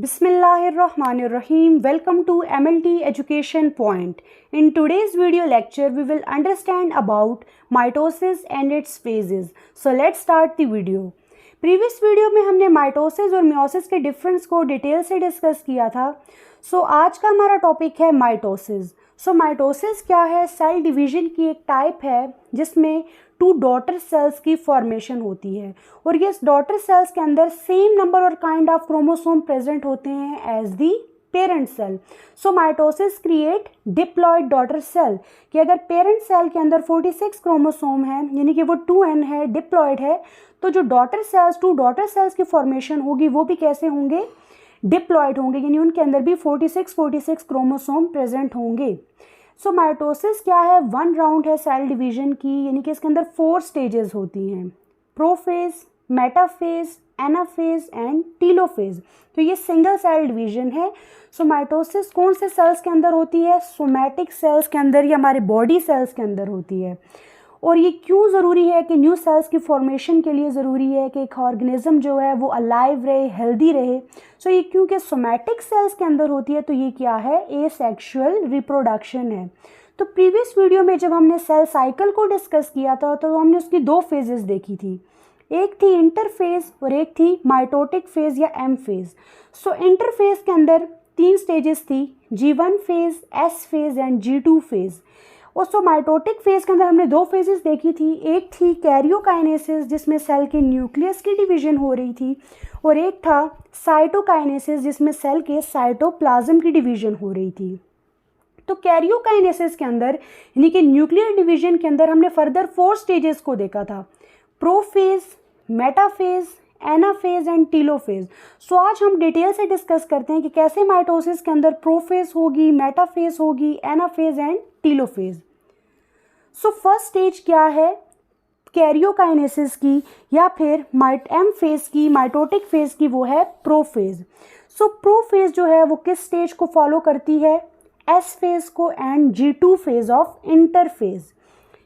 Bismillahirrahmanirrahim. Welcome to MLT Education Point. In today's video lecture, we will understand about mitosis and its phases. So let's start the video. Previous video में हमने mitosis और meiosis के difference को detail से discuss किया था. आज का हमारा टॉपिक है माइटोसिस. माइटोसिस क्या है? सेल डिवीजन की एक टाइप है जिसमें 2 डॉटर सेल्स की फॉर्मेशन होती है और ये डॉटर सेल्स के अंदर सेम नंबर और काइंड ऑफ क्रोमोसोम प्रेजेंट होते हैं as the parent cell. Mitosis create diploid daughter cell कि अगर पेरेंट सेल के अंदर 46 क्रोमोसोम है यानी कि वो 2n है, डिप्लॉयड है, तो जो डॉटर सेल्स 2 डॉटर सेल्स की फॉर्मेशन होगी वो भी कैसे होंगे? डिप्लॉयड होंगे, यानी उनके अंदर भी 46 क्रोमोसोम प्रेजेंट होंगे. माइटोसिस क्या है? 1 राउंड है सेल डिवीजन की, यानी कि इसके अंदर 4 स्टेजेस होती हैं: prophase, metaphase, anaphase and telophase. तो ये सिंगल सेल डिवीजन है. माइटोसिस कौन से सेल्स के अंदर होती है? सोमैटिक सेल्स के अंदर या हमारे बॉडी सेल्स के अंदर होती है. और ये क्यों ज़रूरी है कि न्यू सेल्स की फॉर्मेशन के लिए ज़रूरी है कि एक ऑर्गेनिज्म जो है वो अलाइव रहे, हेल्दी रहे. ये क्योंकि सोमैटिक सेल्स के अंदर होती है तो ये क्या है? एसेक्सुअल रिप्रोडक्शन है. तो प्रीवियस वीडियो में जब हमने सेल साइकिल को डिस्कस किया था तो हमने उसकी 2 फेजेस देखी थी. एक थी इंटरफेज और एक थी माइटोटिक फेज या एम फेज. इंटरफेज के अंदर 3 स्टेजेस थी: G1 phase, S phase and G2 phase. और माइटोटिक फेज के अंदर हमने 2 फेजेस देखी थी. एक थी कैरियोकाइनेसिस जिसमें सेल के न्यूक्लियस की डिवीजन हो रही थी और एक था साइटोकाइनेसिस जिसमें सेल के साइटोप्लाज्म की डिवीजन हो रही थी. तो कैरियोकाइनेसिस के अंदर यानी कि न्यूक्लियर डिवीजन के अंदर हमने फर्दर 4 स्टेजेस को देखा था: prophase, metaphase, anaphase and telophase. आज हम डिटेल से डिस्कस करते हैं कि कैसे माइटोसिस के अंदर प्रोफेज होगी, मेटाफेज होगी, anaphase and telophase. First stage क्या है? कैरियोकाइनेसिस की या फिर एम फेज की, माइटोटिक फेज की, वो है प्रोफेज. प्रोफेज जो है वो किस स्टेज को फॉलो करती है? एस फेज को and G2 phase of interphase.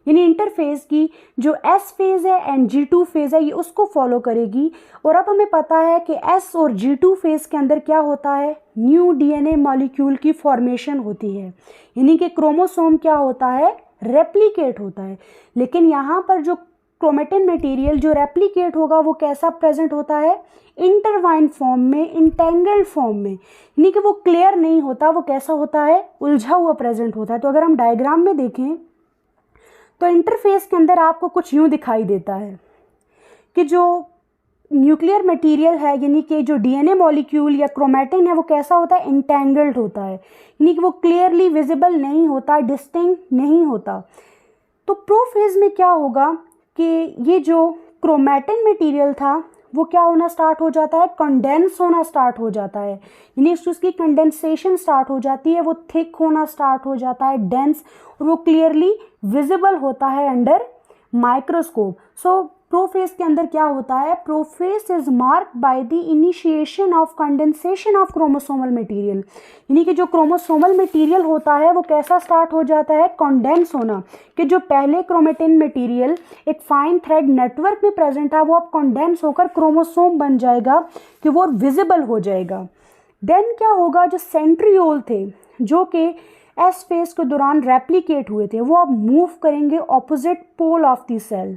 यानी इंटरफेज की जो एस फेज है एंड G2 फेज है ये उसको फॉलो करेगी. और अब हमें पता है कि एस और G2 फेज के अंदर क्या होता है? न्यू DNA मॉलिक्यूल की फॉर्मेशन होती है, यानी कि क्रोमोसोम क्या होता है? रेप्लिकेट होता है. लेकिन यहाँ पर जो क्रोमेटिन मटेरियल जो रेप्लिकेट होगा वो कैसा प्रेजेंट होता है? इंटरवाइन फॉर्म में, इंटेंगल्ड फॉर्म में, यानी कि वो क्लियर नहीं होता. वो कैसा होता है? उलझा हुआ प्रेजेंट होता है. तो अगर हम डायग्राम में देखें तो इंटरफेस के अंदर आपको कुछ यूँ दिखाई देता है कि जो न्यूक्लियर मटेरियल है यानी कि जो DNA मॉलिक्यूल या क्रोमेटिन है वो कैसा होता है? इंटेंगल्ड होता है, यानी कि वो क्लियरली विजिबल नहीं होता, डिस्टिंक्ट नहीं होता. तो प्रोफेज में क्या होगा कि ये जो क्रोमेटिन मटेरियल था वो क्या होना स्टार्ट हो जाता है? कंडेंस होना स्टार्ट हो जाता है, यानी उसकी कंडेंसेशन स्टार्ट हो जाती है, वो थिक होना स्टार्ट हो जाता है, डेंस, और वो क्लियरली विजिबल होता है अंडर माइक्रोस्कोप. प्रोफेज के अंदर क्या होता है? Prophase is marked by the initiation of condensation of chromosomal material, यानी कि जो क्रोमोसोमल मटेरियल होता है वो कैसा स्टार्ट हो जाता है? कंडेंस होना. कि जो पहले क्रोमेटिन मटेरियल एक फाइन थ्रेड नेटवर्क में प्रेजेंट था वो अब कंडेंस होकर क्रोमोसोम बन जाएगा कि वो विजिबल हो जाएगा. देन क्या होगा? जो सेंट्रियोल थे जो कि एस फेज के दौरान रेप्लिकेट हुए थे वो अब मूव करेंगे opposite pole of the cell.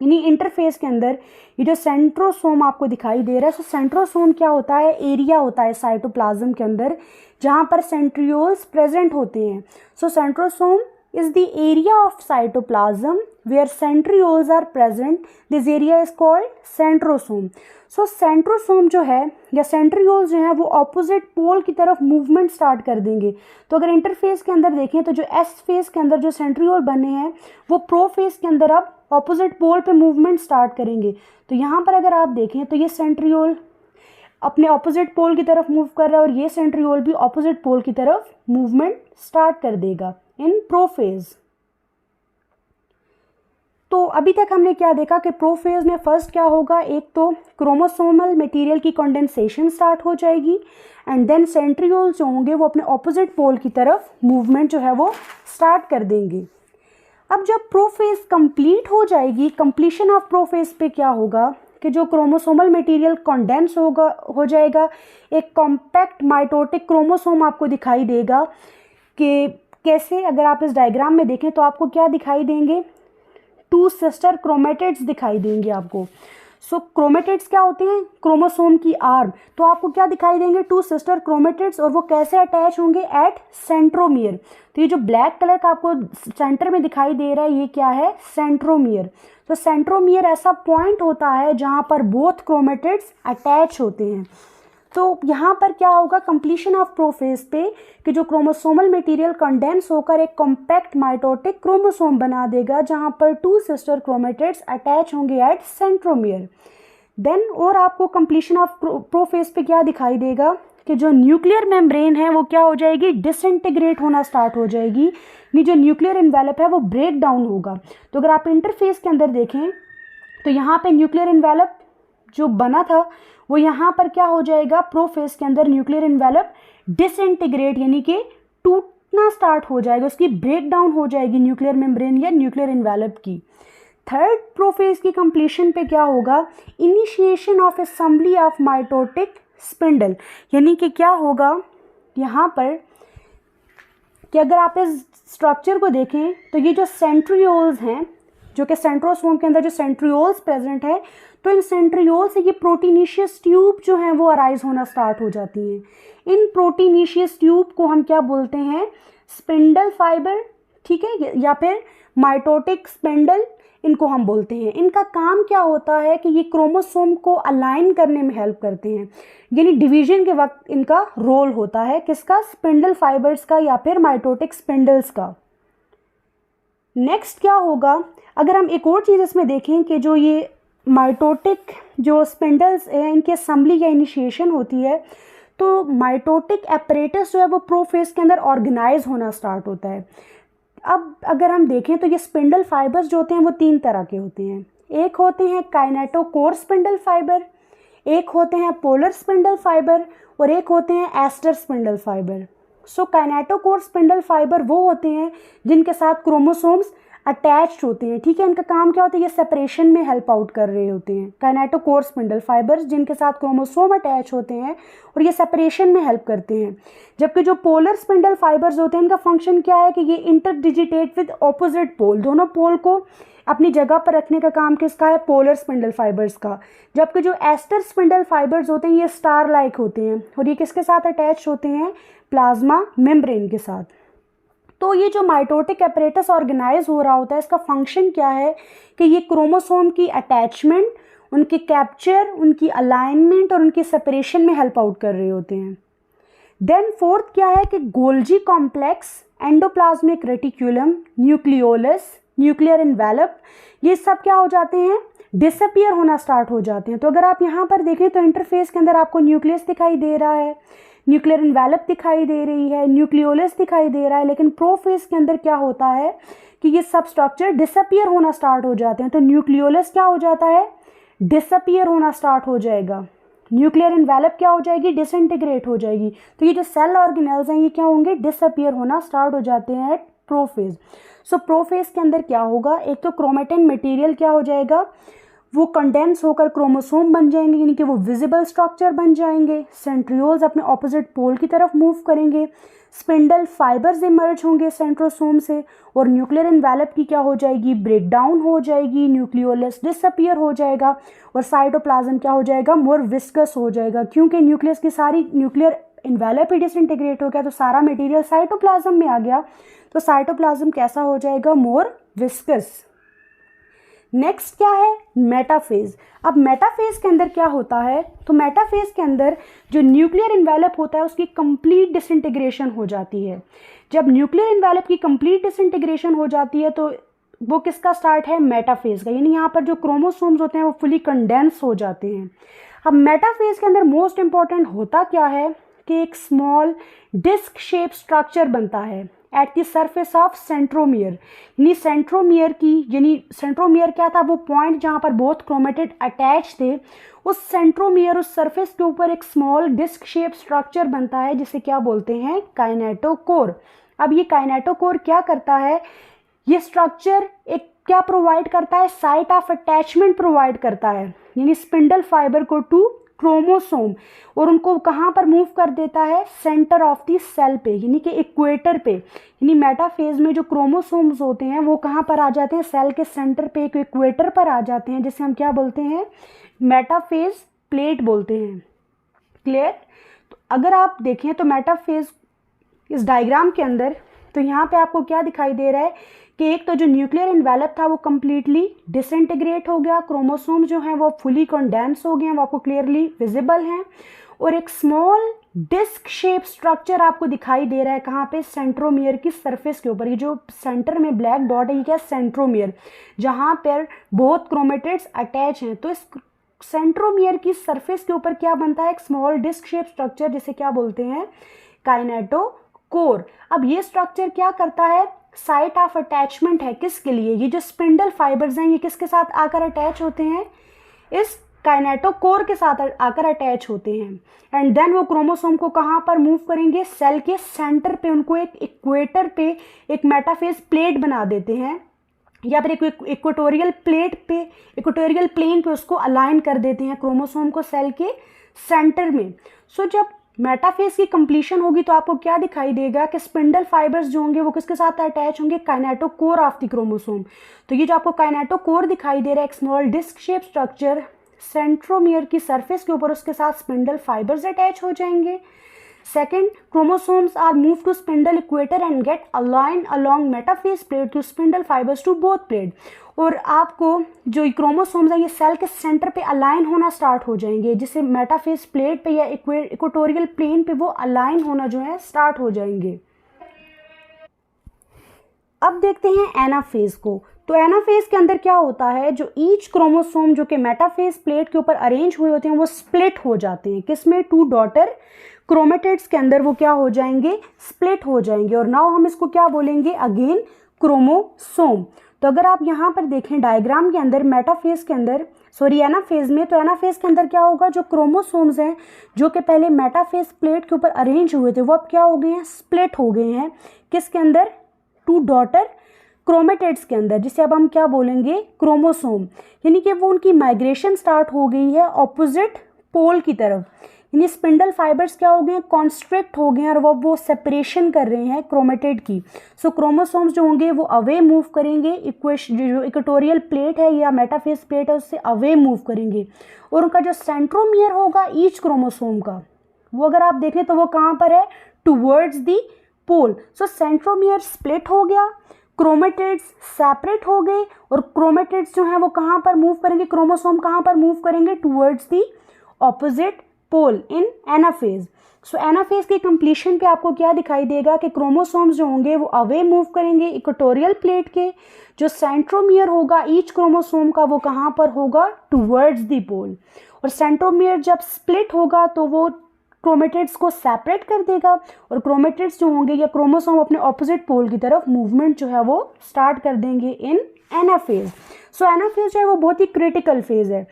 यानी इंटरफेस के अंदर ये जो सेंट्रोसोम आपको दिखाई दे रहा है, सेंट्रोसोम क्या होता है? एरिया होता है साइटोप्लाज्म के अंदर जहाँ पर सेंट्रियोल्स प्रेजेंट होते हैं. Centrosome is the area of cytoplasm where centrioles are present. This area is called centrosome. Centrosome जो है या सेंट्रियोल्स जो है वो ऑपोजिट पोल की तरफ मूवमेंट स्टार्ट कर देंगे. तो अगर इंटरफेस के अंदर देखें तो जो एस फेज के अंदर जो सेंट्रियोल बने हैं वो प्रोफेज के अंदर अब ऑपोजिट पोल पे मूवमेंट स्टार्ट करेंगे. तो यहाँ पर अगर आप देखें तो ये सेंट्रियोल अपने ऑपोजिट पोल की तरफ मूव कर रहा है और ये सेंट्रियोल भी ऑपोजिट पोल की तरफ मूवमेंट स्टार्ट कर देगा इन प्रोफेज. तो अभी तक हमने क्या देखा कि प्रोफेज में फर्स्ट क्या होगा? एक तो क्रोमोसोमल मटेरियल की कंडेंसेशन स्टार्ट हो जाएगी एंड देन सेंट्रियोल्स जो होंगे वो अपने ऑपोजिट पोल की तरफ मूवमेंट जो है वो स्टार्ट कर देंगे. अब जब प्रोफेज कंप्लीट हो जाएगी, कंप्लीशन ऑफ प्रोफेज पे क्या होगा कि जो क्रोमोसोमल मटेरियल कंडेंस हो जाएगा, एक कॉम्पैक्ट माइटोटिक क्रोमोसोम आपको दिखाई देगा। कि कैसे, अगर आप इस डायग्राम में देखें तो आपको क्या दिखाई देंगे, 2 सिस्टर क्रोमेटिड्स दिखाई देंगे आपको। सो क्रोमेटिड्स क्या होते हैं, क्रोमोसोम की आर्म। तो आपको क्या दिखाई देंगे, 2 सिस्टर क्रोमेटिड्स, और वो कैसे अटैच होंगे, एट सेंट्रोमियर। तो ये जो ब्लैक कलर का आपको सेंटर में दिखाई दे रहा है, ये क्या है, सेंट्रोमियर। तो सेंट्रोमियर ऐसा पॉइंट होता है जहां पर बोथ क्रोमेटिड्स अटैच होते हैं। तो यहाँ पर क्या होगा, कंप्लीशन ऑफ प्रोफेज पे कि जो क्रोमोसोमल मटेरियल कंडेंस होकर एक कॉम्पैक्ट माइटोटिक क्रोमोसोम बना देगा जहाँ पर 2 सिस्टर क्रोमेटिड्स अटैच होंगे एट सेंट्रोमियर। देन और आपको कंप्लीशन ऑफ प्रोफेज पे क्या दिखाई देगा कि जो न्यूक्लियर मेम्ब्रेन है वो क्या हो जाएगी, डिसइंटीग्रेट होना स्टार्ट हो जाएगी। ये जो न्यूक्लियर एनवेलप है वो ब्रेक डाउन होगा। तो अगर आप इंटरफेस के अंदर देखें तो यहाँ पे न्यूक्लियर एनवेलप जो बना था वो यहाँ पर क्या हो जाएगा, प्रोफेज के अंदर न्यूक्लियर एनवेलप डिसइंटीग्रेट यानी कि टूटना स्टार्ट हो जाएगा, उसकी ब्रेक डाउन हो जाएगी न्यूक्लियर मेम्ब्रेन या न्यूक्लियर एनवेलप की। थर्ड प्रोफेज की कंप्लीशन पे क्या होगा, initiation of assembly of mitotic spindle. यानी कि क्या होगा यहाँ पर कि अगर आप इस स्ट्रक्चर को देखें तो ये जो सेंट्रियोल्स हैं, जो कि सेंट्रोसोम के अंदर जो सेंट्रियोल्स प्रेजेंट है, तो इन सेंट्रियोल से ये प्रोटीनीशियस ट्यूब जो हैं वो अराइज होना स्टार्ट हो जाती हैं। इन प्रोटीनीशियस ट्यूब को हम क्या बोलते हैं, स्पिंडल फाइबर, ठीक है, या फिर माइटोटिक स्पिंडल इनको हम बोलते हैं। इनका काम क्या होता है कि ये क्रोमोसोम को अलाइन करने में हेल्प करते हैं, यानी डिवीजन के वक्त इनका रोल होता है, किसका, स्पिंडल फाइबर्स का या फिर माइटोटिक स्पिंडल्स का। नेक्स्ट क्या होगा, अगर हम एक और चीज़ इसमें देखें कि जो ये माइटोटिक जो स्पिंडल्स हैं इनकी असेंबली या इनिशिएशन होती है, तो माइटोटिक एपरेटस जो है वो प्रोफेज के अंदर ऑर्गेनाइज होना स्टार्ट होता है। अब अगर हम देखें तो ये स्पिंडल फाइबर्स जो होते हैं वो 3 तरह के होते हैं। एक होते हैं काइनेटोकोर स्पिंडल फाइबर, एक होते हैं पोलर स्पिंडल फाइबर, और एक होते हैं एस्टर स्पिंडल फाइबर। सो काइनेटोकोर स्पिंडल फाइबर वो होते हैं जिनके साथ क्रोमोसोम्स अटैच्ड होते हैं, ठीक है। इनका काम क्या होता है, ये सेपरेशन में हेल्प आउट कर रहे होते हैं। काइनेटोकोर स्पिंडल फाइबर्स जिनके साथ क्रोमोसोम अटैच होते हैं और ये सेपरेशन में हेल्प करते हैं। जबकि जो पोलर स्पिंडल फाइबर्स होते हैं इनका फंक्शन क्या है कि ये इंटरडिजिटेट विद ऑपोजिट पोल, दोनों पोल को अपनी जगह पर रखने का काम किसका है, पोलर स्पिंडल फाइबर्स का। जबकि जो एस्टर स्पिंडल फाइबर्स होते हैं ये स्टार लाइक होते हैं और ये किसके साथ अटैच होते हैं, प्लाज्मा मेम्ब्रेन के साथ। तो ये जो माइटोटिक एपरेटस ऑर्गेनाइज हो रहा होता है इसका फंक्शन क्या है कि ये क्रोमोसोम की अटैचमेंट, उनकी कैप्चर, उनकी अलाइनमेंट और उनकी सेपरेशन में हेल्प आउट कर रहे होते हैं। देन फोर्थ क्या है कि Golgi complex, endoplasmic reticulum, nucleolus, nuclear envelope, ये सब क्या हो जाते हैं, डिसअपियर होना स्टार्ट हो जाते हैं। तो अगर आप यहाँ पर देखें तो इंटरफेस के अंदर आपको न्यूक्लियस दिखाई दे रहा है, न्यूक्लियर एनवेलप दिखाई दे रही है, न्यूक्लियोलस दिखाई दे रहा है, लेकिन प्रोफेज के अंदर क्या होता है कि ये सब स्ट्रक्चर डिसअपियर होना स्टार्ट हो जाते हैं। तो न्यूक्लियोलस क्या हो जाता है, डिसअपियर होना स्टार्ट हो जाएगा। न्यूक्लियर एनवेलप क्या हो जाएगी, डिसइंटीग्रेट हो जाएगी। तो ये जो सेल ऑर्गेनेल्स हैं ये क्या होंगे, डिसअपियर होना स्टार्ट हो जाते हैं एट प्रोफेज। सो प्रोफेज के अंदर क्या होगा, एक तो क्रोमेटिन मटेरियल क्या हो जाएगा, वो कंडेंस होकर क्रोमोसोम बन जाएंगे, यानी कि वो विजिबल स्ट्रक्चर बन जाएंगे। सेंट्रियोल्स अपने ऑपोजिट पोल की तरफ मूव करेंगे, स्पिंडल फाइबर्स इमर्ज होंगे सेंट्रोसोम से, और न्यूक्लियर एनवेलप की क्या हो जाएगी, ब्रेक डाउन हो जाएगी, न्यूक्लियोलस डिसअपियर हो जाएगा, और साइटोप्लाज्म क्या हो जाएगा, मोर विस्कस हो जाएगा। क्योंकि न्यूक्लियस की सारी न्यूक्लियर एनवेलप ही डिसइंटीग्रेट हो गया तो सारा मटेरियल साइटोप्लाज्म में आ गया, तो साइटोप्लाज्म कैसा हो जाएगा, मोर विस्कस। नेक्स्ट क्या है, मेटाफेज। अब मेटाफेज के अंदर क्या होता है, तो मेटाफेज के अंदर जो न्यूक्लियर एनवेलप होता है उसकी कंप्लीट डिसइंटीग्रेशन हो जाती है। जब न्यूक्लियर एनवेलप की कंप्लीट डिसइंटीग्रेशन हो जाती है तो वो किसका स्टार्ट है, मेटाफेज का, यानी यहाँ पर जो क्रोमोसोम्स होते हैं वो फुली कंडेंस हो जाते हैं। अब मेटाफेज के अंदर मोस्ट इंपॉर्टेंट होता क्या है कि एक स्मॉल डिस्क शेप स्ट्रक्चर बनता है at the surface of centromere, यानी सेंट्रोमियर क्या था, वो पॉइंट जहाँ पर बोथ क्रोमेटिड अटैच थे, उस सेंट्रोमियर, उस सरफेस के ऊपर एक स्मॉल डिस्क शेप स्ट्रक्चर बनता है जिसे क्या बोलते हैं, काइनेटोकोर। अब ये काइनेटोकोर क्या करता है, ये स्ट्रक्चर एक क्या प्रोवाइड करता है, साइट ऑफ अटैचमेंट प्रोवाइड करता है। यानी स्पिंडल फाइबर को टू क्रोमोसोम, और उनको कहाँ पर मूव कर देता है, सेंटर ऑफ द सेल पे, यानी कि इक्वेटर पे। यानी मेटाफेज में जो क्रोमोसोम्स होते हैं वो कहाँ पर आ जाते हैं, सेल के सेंटर पे एक इक्वेटर पर आ जाते हैं, जिसे हम क्या बोलते हैं, मेटाफेज प्लेट बोलते हैं। क्लियर। तो अगर आप देखें तो मेटाफेज इस डायग्राम के अंदर, तो यहाँ पे आपको क्या दिखाई दे रहा है कि एक तो जो न्यूक्लियर इन्वेलप था वो कम्प्लीटली डिसइंटीग्रेट हो गया, क्रोमोसोम जो हैं वो फुली कंडेंस हो गए हैं, वो आपको क्लियरली विजिबल हैं, और एक स्मॉल डिस्क शेप स्ट्रक्चर आपको दिखाई दे रहा है कहाँ पे, सेंट्रोमियर की सरफेस के ऊपर। ये जो सेंटर में ब्लैक डॉट है ये क्या, सेंट्रोमियर, जहाँ पर बहुत क्रोमेटिड्स अटैच हैं। तो इस सेंट्रोमियर की सरफेस के ऊपर क्या बनता है, एक स्मॉल डिस्क शेप स्ट्रक्चर, जिसे क्या बोलते हैं, काइनेटोकोर। अब ये स्ट्रक्चर क्या करता है, साइट ऑफ अटैचमेंट है किसके लिए, ये जो स्पिंडल फाइबर्स हैं ये किसके साथ आकर अटैच होते हैं, इस काइनेटोकोर के साथ आकर अटैच होते हैं। एंड देन वो क्रोमोसोम को कहाँ पर मूव करेंगे, सेल के सेंटर पे, उनको एक इक्वेटर पे एक मेटाफेज प्लेट बना देते हैं, या फिर एक इक्वेटोरियल प्लेट पे, इक्वेटोरियल प्लेन पे उसको अलाइन कर देते हैं क्रोमोसोम को सेल के सेंटर में। सो जब मेटाफेज की कंप्लीशन होगी तो आपको क्या दिखाई देगा कि स्पिंडल फाइबर्स जो होंगे वो किसके साथ अटैच होंगे, काइनेटोकोर ऑफ द क्रोमोसोम। तो ये जो आपको काइनेटोकोर दिखाई दे रहा है, एक small disc shape structure centromere की सरफेस के ऊपर, उसके साथ स्पिंडल फाइबर्स अटैच हो जाएंगे। Second, chromosomes are moved to spindle equator and get aligned along metaphase plate to spindle fibers to both plate। और आपको जो क्रोमोसोम्स है ये सेल के सेंटर पे अलाइन होना स्टार्ट हो जाएंगे, जिसे मेटाफेज प्लेट पे या इक्वेटोरियल प्लेन पे वो अलाइन होना जो है स्टार्ट हो जाएंगे। अब देखते हैं एनाफेज को। तो एनाफेज के अंदर क्या होता है, जो ईच क्रोमोसोम जो कि मेटाफेज प्लेट के ऊपर अरेंज हुए होते हैं वो स्प्लिट हो जाते हैं, किसमें, टू डॉटर क्रोमेटिड्स के अंदर वो क्या हो जाएंगे, स्प्लिट हो जाएंगे। और नाउ हम इसको क्या बोलेंगे, अगेन क्रोमोसोम। तो अगर आप यहाँ पर देखें डायग्राम के अंदर, मेटाफेज के अंदर, सॉरी एनाफेज में, तो एनाफेज के अंदर क्या होगा, जो क्रोमोसोम्स हैं जो कि पहले मेटाफेज प्लेट के ऊपर अरेंज हुए थे वो अब क्या हो गए हैं, स्प्लिट हो गए हैं, किसके अंदर, टू डॉटर क्रोमेटिड्स के अंदर, जिसे अब हम क्या बोलेंगे, क्रोमोसोम। यानी कि वो उनकी माइग्रेशन स्टार्ट हो गई है ऑपोजिट पोल की तरफ, यानी स्पिंडल फाइबर्स क्या हो गए हैं, कॉन्स्ट्रिक्ट हो गए हैं, और वो सेपरेशन कर रहे हैं क्रोमेटिड की। सो क्रोमोसोम्स जो होंगे वो अवे मूव करेंगे, जो इक्वेटोरियल प्लेट है या मेटाफेज प्लेट है उससे अवे मूव करेंगे, और उनका जो सेंट्रोमियर होगा ईच क्रोमोसोम का, वो अगर आप देखें तो वो कहाँ पर है, towards the pole. So centromere split हो गया, क्रोमेटिड्स सेपरेट हो गए, और क्रोमेटिड्स जो हैं वो कहाँ पर मूव करेंगे, क्रोमोसोम कहाँ पर मूव करेंगे, towards the opposite pole in anaphase. So anaphase की कंप्लीशन पे आपको क्या दिखाई देगा कि क्रोमोसोम्स जो होंगे वो अवे मूव करेंगे इक्वेटोरियल प्लेट के, जो सेंट्रोमियर होगा ईच क्रोमोसोम का वो कहाँ पर होगा, टूवर्ड्स दी पोल। और सेंट्रोमियर जब स्प्लिट होगा तो वो क्रोमेटिड्स को सेपरेट कर देगा, और क्रोमेटिड्स जो होंगे या क्रोमोसोम अपने ऑपोजिट पोल की तरफ मूवमेंट जो है वो स्टार्ट कर देंगे इन एनाफेज। सो एनाफेज जो है वो बहुत ही क्रिटिकल फेज है,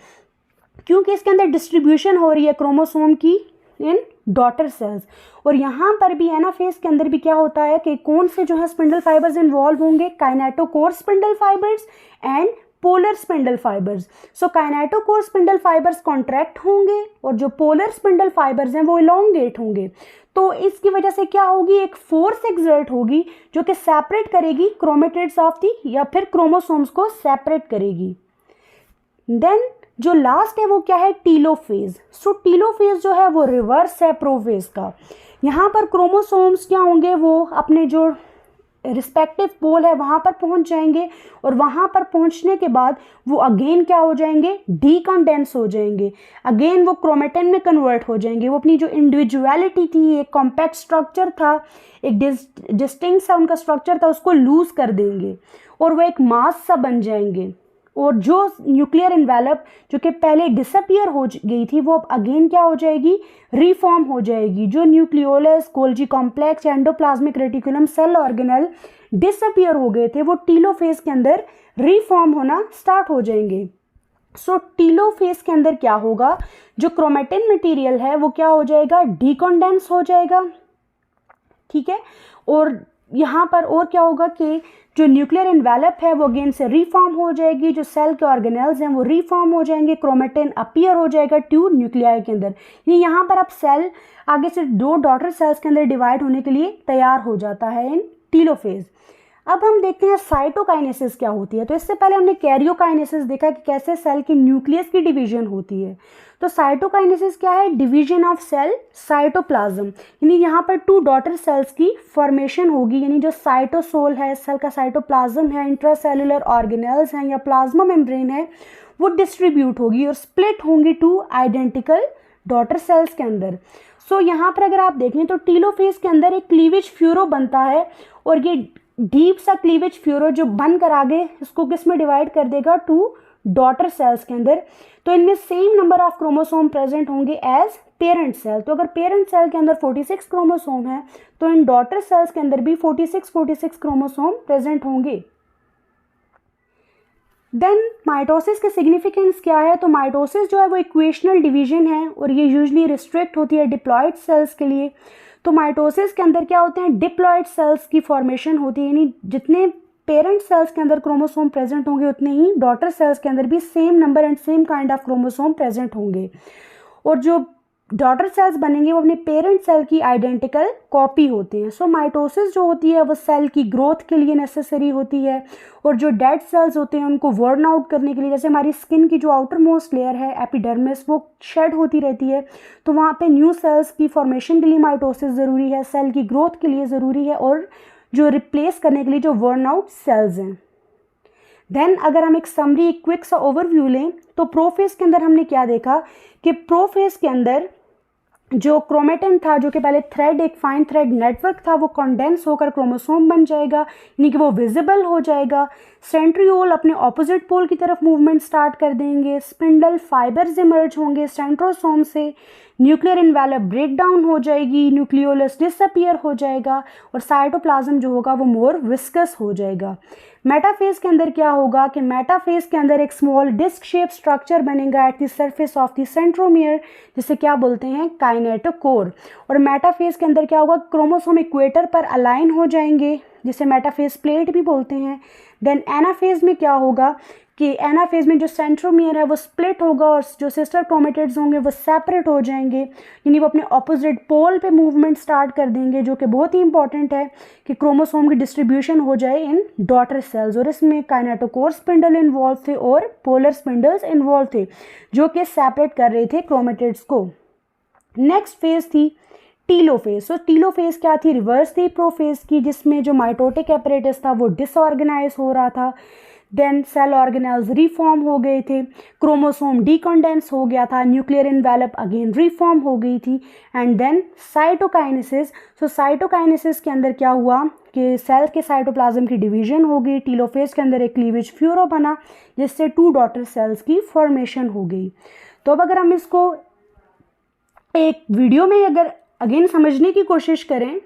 क्योंकि इसके अंदर डिस्ट्रीब्यूशन हो रही है क्रोमोसोम की इन डॉटर सेल्स। और यहाँ पर भी एनाफेज के अंदर भी क्या होता है कि कौन से जो है स्पिंडल फाइबर्स इन्वॉल्व होंगे, kinetochore spindle fibres and polar spindle fibres. So kinetochore spindle fibres contract होंगे, और जो पोलर स्पिंडल फाइबर्स हैं वो इलोंगेट होंगे। तो इसकी वजह से क्या होगी, एक फोर्स एक्सर्ट होगी जो कि सेपरेट करेगी क्रोमेटिड्स ऑफ दी, या फिर क्रोमोसोम्स को सेपरेट करेगी। देन जो लास्ट है वो क्या है, टीलोफेज। सो टीलोफेज जो है वो रिवर्स है प्रोफेज का। यहाँ पर क्रोमोसोम्स क्या होंगे, वो अपने जो रिस्पेक्टिव पोल है वहाँ पर पहुँच जाएंगे, और वहाँ पर पहुँचने के बाद वो अगेन क्या हो जाएंगे, डीकंडेंस हो जाएंगे, अगेन वो क्रोमेटिन में कन्वर्ट हो जाएंगे। वो अपनी जो इंडिविजुअलिटी थी, एक कॉम्पैक्ट स्ट्रक्चर था, एक डिस्टिंक्ट सा उनका स्ट्रक्चर था, उसको लूज कर देंगे, और वो एक मास सा बन जाएंगे। और जो न्यूक्लियर इन्वेलप जो कि पहले डिसअपियर हो गई थी वो अब अगेन क्या हो जाएगी, रीफॉर्म हो जाएगी। जो nucleolus, Golgi complex, endoplasmic reticulum, cell organelle disappear हो गए थे, वो टीलोफेज के अंदर रीफॉर्म होना स्टार्ट हो जाएंगे। सो टीलोफेज के अंदर क्या होगा, जो क्रोमेटिन मटेरियल है वो क्या हो जाएगा, डीकंडेंस हो जाएगा, ठीक है। और यहाँ पर और क्या होगा कि जो न्यूक्लियर एनवेलप है वो अगेन से रीफॉर्म हो जाएगी, जो सेल के ऑर्गेनेल्स हैं वो रीफॉर्म हो जाएंगे, क्रोमेटिन अपीयर हो जाएगा ट्यू न्यूक्लियाई के अंदर। यानी यहाँ पर अब सेल आगे से 2 डॉटर सेल्स के अंदर डिवाइड होने के लिए तैयार हो जाता है इन टीलोफेज। अब हम देखते हैं साइटोकाइनेसिस क्या होती है। तो इससे पहले हमने कैरियोकाइनेसिस देखा कि कैसे सेल के न्यूक्लियस की डिवीजन होती है। तो साइटोकाइनेसिस क्या है? डिवीजन ऑफ सेल साइटोप्लाज्म, यानी यहाँ पर 2 डॉटर सेल्स की फॉर्मेशन होगी, यानी जो साइटोसोल है, सेल का साइटोप्लाज्म है, इंट्रासेलुलर ऑर्गेनेल्स हैं या प्लाज्मा मेम्ब्रेन है, वो डिस्ट्रीब्यूट होगी और स्प्लिट होंगी 2 आइडेंटिकल डॉटर सेल्स के अंदर। सो यहाँ पर अगर आप देखें तो टीलोफेज के अंदर एक क्लीवेज फ्यूरो बनता है और ये डीप सा क्लीवेज फ्यूरो जो बनकर आगे इसको किस में डिवाइड कर देगा? 2 डॉटर सेल्स के अंदर। तो इनमें same number of chromosome present होंगे एज पेरेंट सेल। तो अगर पेरेंट सेल के अंदर 46 क्रोमोसोम है तो इन डॉटर सेल्स के अंदर भी 46 क्रोमोसोम प्रेजेंट होंगे। देन माइटोसिस के सिग्निफिकेंस क्या है? तो माइटोसिस जो है वो इक्वेशनल डिवीजन है और ये यूजुअली रिस्ट्रिक्ट होती है डिप्लॉइड सेल्स के लिए। तो माइटोसिस के अंदर क्या होते हैं? डिप्लॉइड सेल्स की फॉर्मेशन होती है, यानी जितने पेरेंट सेल्स के अंदर क्रोमोसोम प्रेजेंट होंगे उतने ही डॉटर सेल्स के अंदर भी same number and same kind of chromosome present होंगे और जो डॉटर सेल्स बनेंगे वो अपने पेरेंट सेल की आइडेंटिकल कॉपी होते हैं। सो माइटोसिस जो होती है वो सेल की ग्रोथ के लिए नेसेसरी होती है और जो डेड सेल्स होते हैं उनको वर्न आउट करने के लिए, जैसे हमारी स्किन की जो आउटर मोस्ट लेयर है एपिडर्मिस वो शेड होती रहती है, तो वहाँ पे न्यू सेल्स की फॉर्मेशन के लिए माइटोसिस ज़रूरी है, सेल की ग्रोथ के लिए ज़रूरी है और जो रिप्लेस करने के लिए जो वर्न आउट सेल्स हैं। देन अगर हम एक समरी एक क्विक सा ओवरव्यू लें तो प्रोफेज के अंदर हमने क्या देखा कि प्रोफेज के अंदर जो क्रोमेटिन था, जो कि पहले थ्रेड, एक फाइन थ्रेड नेटवर्क था, वो कंडेंस होकर क्रोमोसोम बन जाएगा, यानी कि वो विजिबल हो जाएगा। सेंट्रियोल अपने ऑपोजिट पोल की तरफ मूवमेंट स्टार्ट कर देंगे, स्पिंडल फाइबर्स इमर्ज होंगे सेंट्रोसोम से, न्यूक्लियर एनवेलप ब्रेक डाउन हो जाएगी, न्यूक्लियोलस डिसअपियर हो जाएगा और साइटोप्लाज्म जो होगा वो मोर विस्कस हो जाएगा। मेटाफेज के अंदर क्या होगा कि मेटाफेज के अंदर एक स्मॉल डिस्क शेप स्ट्रक्चर बनेगा at the surface of the centromere, जिसे क्या बोलते हैं? काइनेटोकोर। और मेटाफेज के अंदर क्या होगा? क्रोमोसोम इक्वेटर पर अलाइन हो जाएंगे, जिसे मेटाफेज प्लेट भी बोलते हैं। देन एनाफेज में क्या होगा कि एनाफेज में जो सेंट्रोमियर है वो स्प्लिट होगा और जो सिस्टर क्रोमेटिड्स होंगे वो सेपरेट हो जाएंगे, यानी वो अपने ऑपोजिट पोल पे मूवमेंट स्टार्ट कर देंगे, जो कि बहुत ही इंपॉर्टेंट है कि क्रोमोसोम की डिस्ट्रीब्यूशन हो जाए इन डॉटर सेल्स। और इसमें काइनेटोकोर स्पिंडल इन्वॉल्व थे और पोलर स्पिंडल्स इन्वॉल्व थे जो कि सेपरेट कर रहे थे क्रोमेटिड्स को। नेक्स्ट फेज थी टीलोफेज। सो टीलोफेज क्या थी? रिवर्स थी प्रोफेज की, जिसमें जो माइटोटिक एपरेटस था वो डिसऑर्गेनाइज हो रहा था। देन सेल ऑर्गेनेल्स रीफॉर्म हो गए थे, क्रोमोसोम डीकंडेंस हो गया था, न्यूक्लियर एनवेलप अगेन रीफॉर्म हो गई थी। And then cytokinesis. So cytokinesis के अंदर क्या हुआ कि सेल के साइटोप्लाज्म की डिवीजन हो गई, टीलोफेज के अंदर एक क्लीवेज फ्यूरो बना जिससे 2 डॉटर सेल्स की फॉर्मेशन हो गई। तो अब अगर हम इसको एक वीडियो में अगर अगेन समझने की कोशिश करें,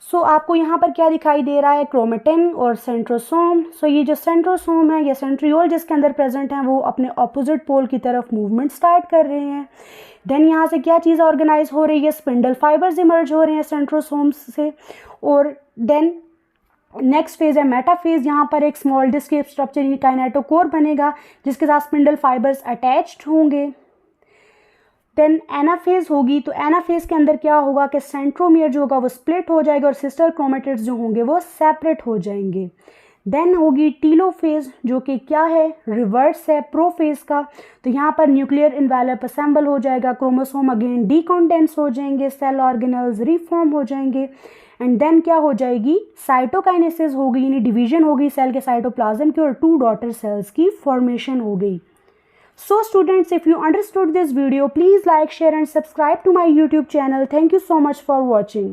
सो आपको यहाँ पर क्या दिखाई दे रहा है? क्रोमेटिन और सेंट्रोसोम। सो ये जो सेंट्रोसोम है या सेंट्रियोल जिसके अंदर प्रेजेंट हैं वो अपने ऑपोजिट पोल की तरफ मूवमेंट स्टार्ट कर रहे हैं। देन यहाँ से क्या चीज़ ऑर्गेनाइज हो रही है? स्पिंडल फाइबर्स इमर्ज हो रहे हैं सेंट्रोसोम्स से। और देन नेक्स्ट फेज है मेटाफेज। यहाँ पर एक स्मॉल डिस्क स्ट्रक्चर काइनेटोकोर बनेगा जिसके साथ स्पिंडल फाइबर्स अटैच्ड होंगे। देन एनाफेज होगी। तो एनाफेज के अंदर क्या होगा कि सेंट्रोमियर जो होगा वो स्प्लिट हो जाएगा और सिस्टर क्रोमेटिड्स जो होंगे वो सेपरेट हो जाएंगे। देन होगी टीलोफेज जो कि क्या है? रिवर्स है प्रोफेज का। तो यहाँ पर न्यूक्लियर एनवेलप असेंबल हो जाएगा, क्रोमोसोम अगेन डीकंडेंस हो जाएंगे, सेल ऑर्गेनेल्स रीफॉर्म हो जाएंगे। एंड देन क्या हो जाएगी? साइटोकाइनेसिस होगी, यानी डिवीजन होगी सेल के साइटोप्लाज्म की और 2 डॉटर सेल्स की फॉर्मेशन हो गई। So students, if you understood this video, please like, share and subscribe to my YouTube channel. Thank you so much for watching.